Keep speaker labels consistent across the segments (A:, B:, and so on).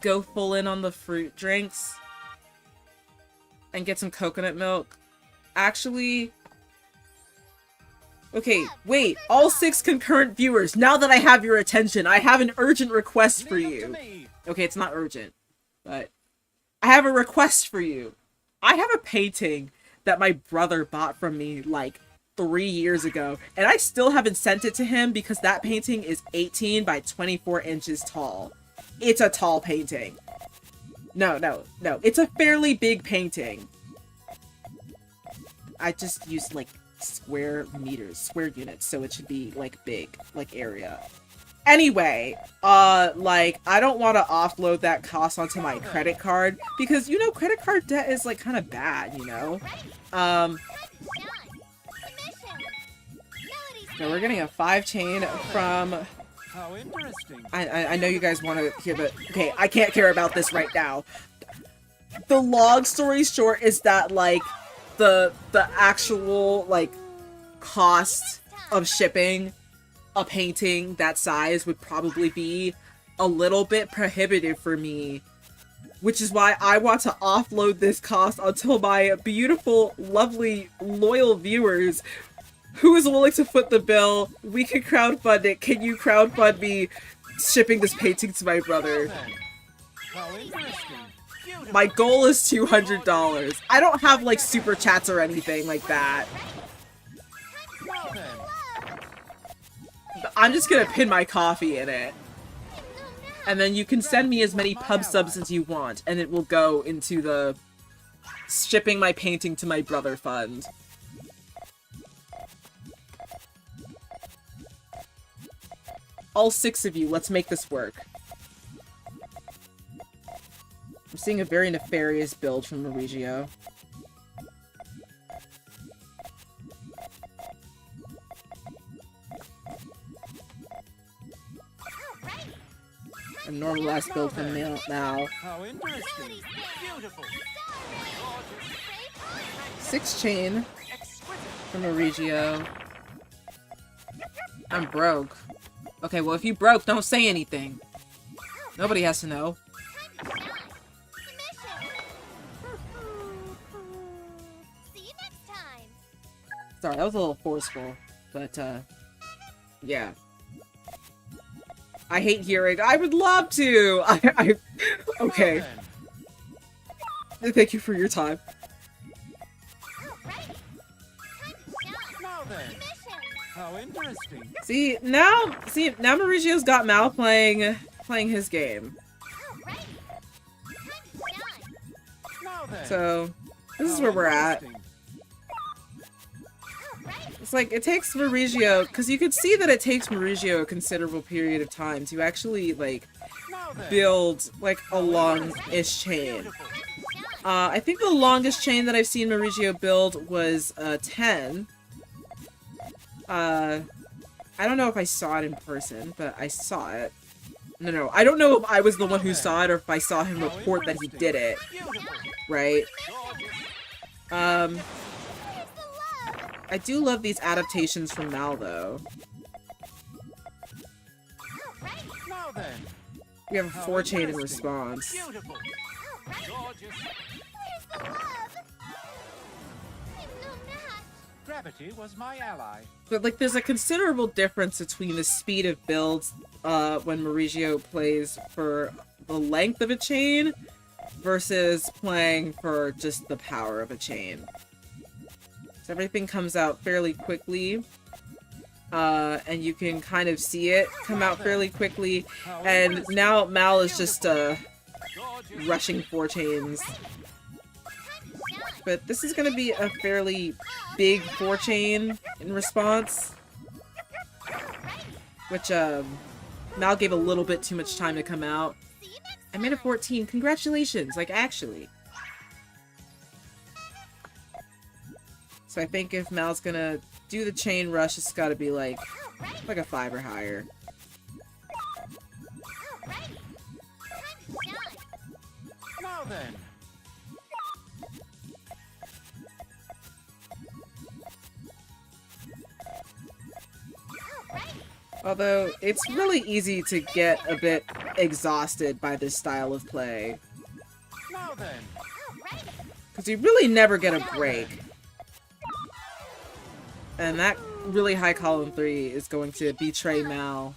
A: go full in on the fruit drinks and get some coconut milk. Actually, okay, wait, all 6 concurrent viewers, now that I have your attention, I have an urgent request for you. Okay, it's not urgent, but I have a request for you. I have a painting that my brother bought from me like 3 years ago, and I still haven't sent it to him because that painting is 18 by 24 inches tall. It's a tall painting. No, it's a fairly big painting. I just used like square meters, square units, so it should be like big, like area. Anyway, like, I don't want to offload that cost onto my credit card because, you know, credit card debt is like kind of bad, you know? So we're getting a 5 chain from...
B: How interesting.
A: I know you guys want to hear the... Okay, I can't care about this right now. The long story short is that, like, the actual, like, cost of shipping a painting that size would probably be a little bit prohibitive for me. Which is why I want to offload this cost onto my beautiful, lovely, loyal viewers. Who is willing to foot the bill? We can crowdfund it. Can you crowdfund me shipping this painting to my brother? My goal is $200. I don't have, like, super chats or anything like that. I'm just gonna pin my coffee in it. And then you can send me as many pub subs as you want, and it will go into the shipping my painting to my brother fund. All 6 of you, let's make this work. I'm seeing a very nefarious build from Marigio. A normal ass build from Mal.
B: How interesting. Beautiful.
A: 6 chain from Marigio. I'm broke. Okay, well, if you broke, don't say anything. Nobody has to know. Sorry, that was a little forceful, but, yeah. I hate hearing. I would love to! Okay. Thank you for your time.
B: How interesting.
A: See, now Marigio's got Mal playing his game. So, this is where we're at. It's like, it takes Marigio, because you could see that it takes Marigio a considerable period of time to actually, like, build, like, a long-ish chain. I think the longest chain that I've seen Marigio build was 10. I don't know if I saw it in person, but I saw it. No, I don't know if I was the one who saw it or if I saw him report that he did it. Right? I do love these adaptations from Mal, though. We have a 4 chain in response.
B: Gravity was my ally.
A: But, like, there's a considerable difference between the speed of builds when Marigio plays for the length of a chain versus playing for just the power of a chain. So everything comes out fairly quickly, and you can kind of see it come out fairly quickly, and now Mal is just rushing 4 chains. But this is going to be a fairly big 4 chain in response, which Mal gave a little bit too much time to come out. I made a 14. Congratulations, like, actually. So I think if Mal's gonna do the chain rush, it's gotta be like a 5 or higher.
B: Now then.
A: Although, it's really easy to get a bit exhausted by this style of play.
B: Now then.
A: Because you really never get a break. And that really high column 3 is going to betray Mal.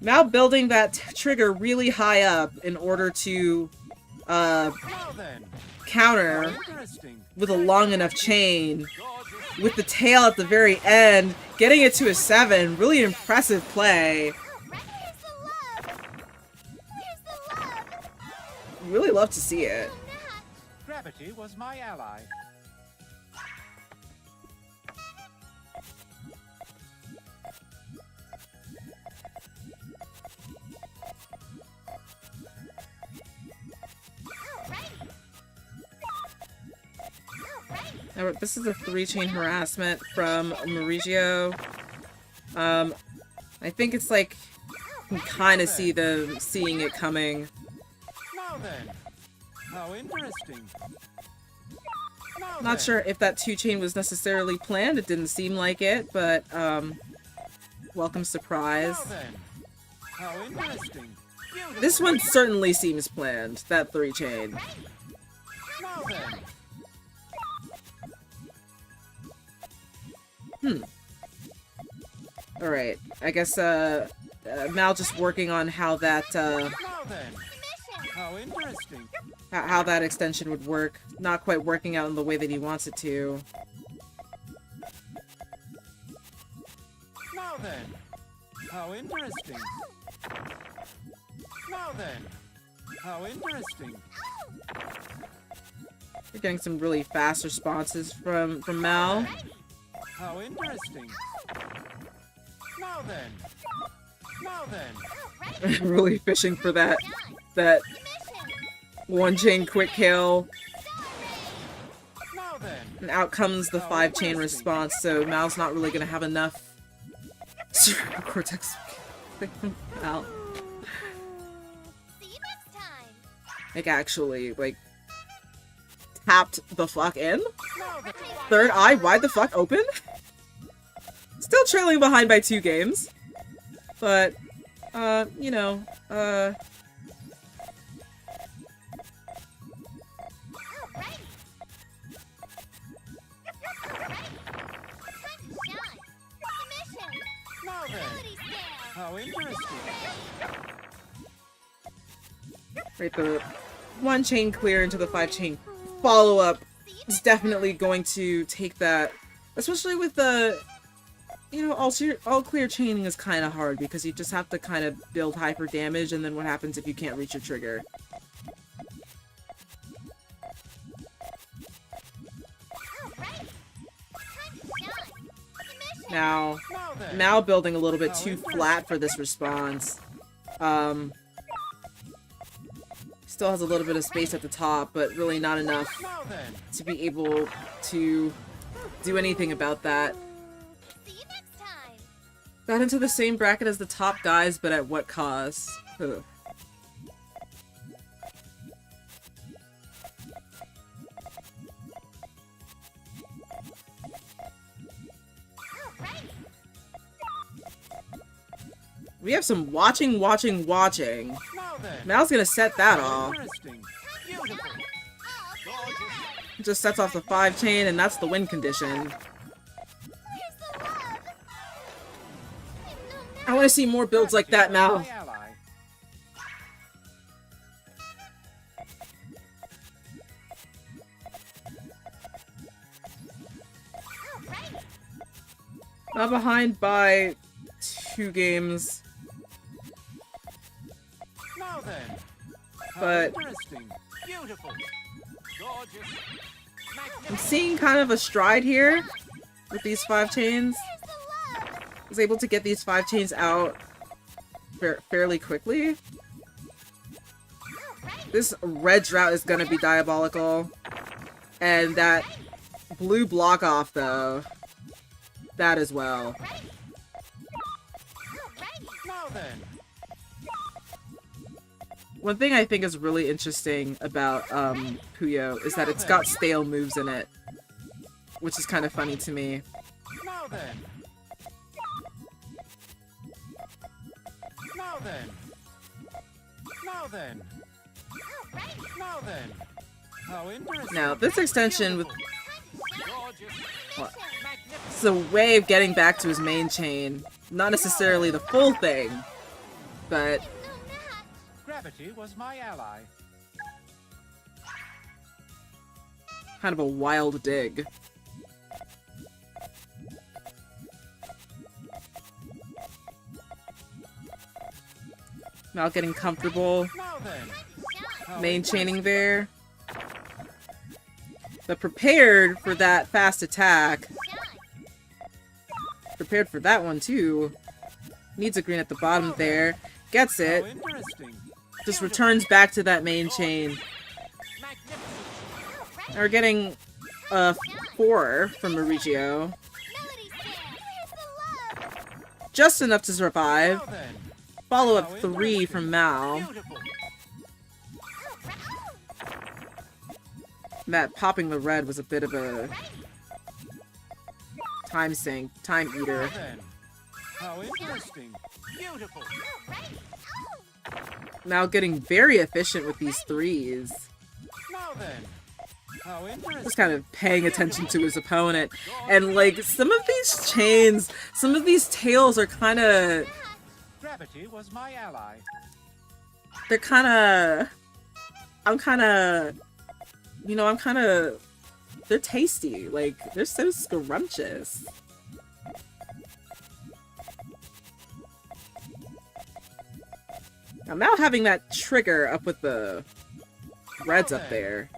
A: Now building that trigger really high up in order to counter with a long enough chain with the tail at the very end, getting it to a 7. Really impressive play. Really love to see it.
B: Gravity was my ally.
A: Now, this is a 3-chain harassment from Marigio. I think it's like you can kind of see them seeing it coming.
B: Now then. How interesting.
A: Not sure if that 2-chain was necessarily planned. It didn't seem like it, but welcome surprise.
B: Now then. How interesting.
A: This one certainly seems planned, that 3-chain.
B: Now then.
A: Alright, I guess, Mal just working on how that,
B: Now then. How interesting.
A: how that extension would work. Not quite working out in the way that he wants it to.
B: Now then. How interesting. Now then. How interesting.
A: We're getting some really fast responses from Mal.
B: How interesting. Now then. Now then.
A: Really fishing for that 1-chain quick kill.
B: Now then.
A: And out comes the 5-chain response, so Mal's not really gonna have enough Cerebral Cortex from Mal. Like, actually, like, tapped the fuck in? Third eye wide the fuck open? Still trailing behind by 2 games. But, you know,
B: Now then. How interesting.
A: right, the 1-chain clear into the 5-chain follow-up is definitely going to take that, especially with the, you know, all clear chaining is kind of hard because you just have to kind of build hyper damage, and then what happens if you can't reach your trigger? Now, Mal building a little bit too flat for this response. Still has a little bit of space at the top, but really not enough to be able to do anything about that. Got into the same bracket as the top guys, but at what cost? Ugh. We have some watching. Mal's gonna set that off. Just sets off the 5-chain, and that's the win condition. I want to see more builds like that, Mal. Not behind by 2 games.
B: Now then.
A: But
B: Beautiful. Gorgeous.
A: I'm seeing kind of a stride here with these 5-chains. I was able to get these 5-chains out fairly quickly. This red drought is gonna be diabolical. And that blue block off, though, that as well.
B: Now then.
A: One thing I think is really interesting about Puyo is that it's got stale moves in it, which is kind of funny to me.
B: Now then. Now then. Now then. Now then. How interesting.
A: Now, this extension with
B: Gorgeous.
A: what?
B: Magnificent.
A: It's a way of getting back to his main chain. Not necessarily the full thing, but
B: Gravity was my ally.
A: kind of a wild dig. Now getting comfortable.
B: Now then. How
A: Main chaining there. But prepared for that fast attack. Prepared for that one too. Needs a green at the bottom there. Gets
B: How
A: it.
B: interesting.
A: Just returns back to that main chain.
B: Magnificent.
A: Now we're getting a 4 from Marigio. Just enough to survive.
B: Now then.
A: Follow up 3 from Mal.
B: Beautiful.
A: That popping the red was a bit of a time sink, time
B: Now
A: eater.
B: then. How interesting. Beautiful.
A: Mal getting very efficient with these 3s.
B: Now then. How interesting.
A: Just kind of paying attention to his opponent. And like, some of these chains, some of these tails are kind of,
B: Gravity was my ally.
A: they're kind of, I'm kind of, you know, I'm kind of, they're tasty. Like, they're so scrumptious. Now, Mal having that trigger up with the reds up there.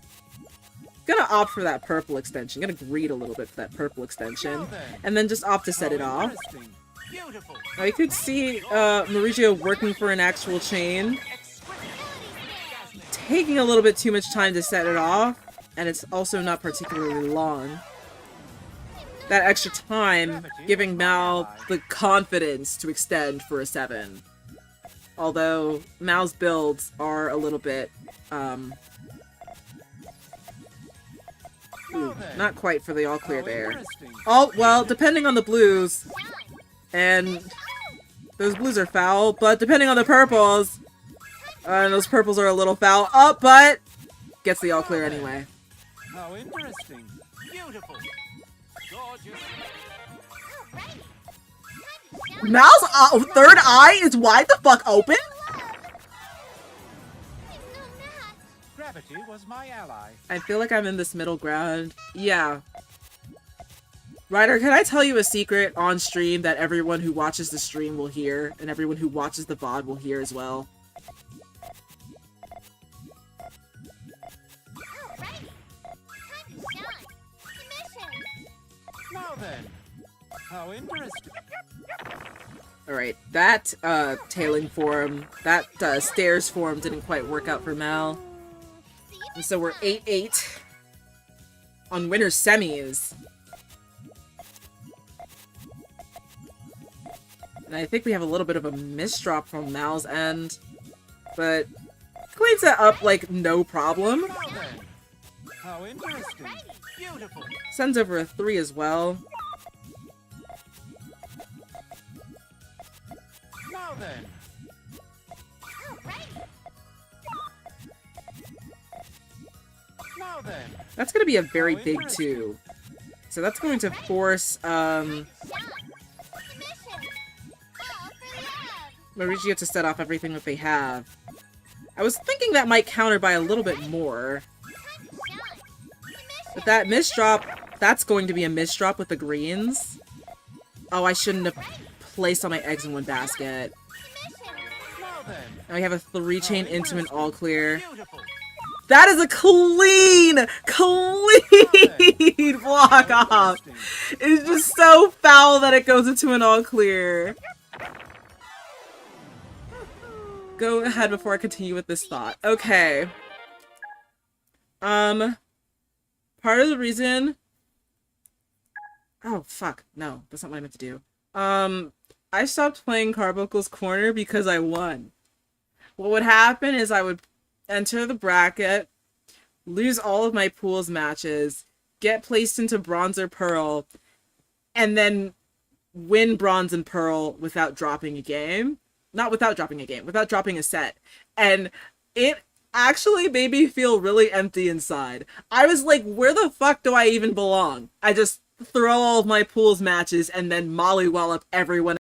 A: Gonna opt for that purple extension. Gonna greed a little bit for that purple extension. And then just opt to set it off.
B: Interesting. Beautiful.
A: Now you could see Marigio working for an actual chain. Taking a little bit too much time to set it off. And it's also not particularly long. That extra time giving Mal the confidence to extend for a 7. Although Mal's builds are a little bit ooh, not quite for the all clear
B: How
A: there.
B: interesting.
A: Oh, well, depending on the blues, and those blues are foul, but depending on the purples, those purples are a little foul. Oh, but gets the all clear anyway.
B: How interesting. Beautiful. Gorgeous.
A: Mal's third eye is wide the fuck open?
B: Gravity was my ally.
A: I feel like I'm in this middle ground. Yeah. Ryder, can I tell you a secret on stream that everyone who watches the stream will hear, and everyone who watches the VOD will hear as well?
B: Now then. How interesting.
A: Alright, that tailing form, that stairs form didn't quite work out for Mal. And so we're 8-8 on winner's semis. And I think we have a little bit of a misdrop from Mal's end, but cleans it up like no problem.
B: Now then. How interesting. Beautiful.
A: Sends over a 3 as well.
B: Now then. Now then.
A: That's going to be a very big 2. So that's going to force Marigio to set off everything that they have. I was thinking that might counter by a little bit more. But that misdrop, that's going to be a misdrop with the greens. Oh, I shouldn't have placed all my eggs in one basket.
B: Now then.
A: Now we have a 3 chain into an all clear.
B: Beautiful.
A: That is a clean block off. It's just so foul that it goes into an all clear. Go ahead before I continue with this thought. Okay. Part of the reason... Oh, fuck. No, that's not what I meant to do. I stopped playing Carbuncle's Corner because I won. what would happen is I would enter the bracket, lose all of my pools matches, get placed into bronze or pearl, and then win bronze and pearl without dropping a game. Not without dropping a game, without dropping a set. And it actually made me feel really empty inside. I was like, where the fuck do I even belong? I just throw all of my pools matches and then mollywallop everyone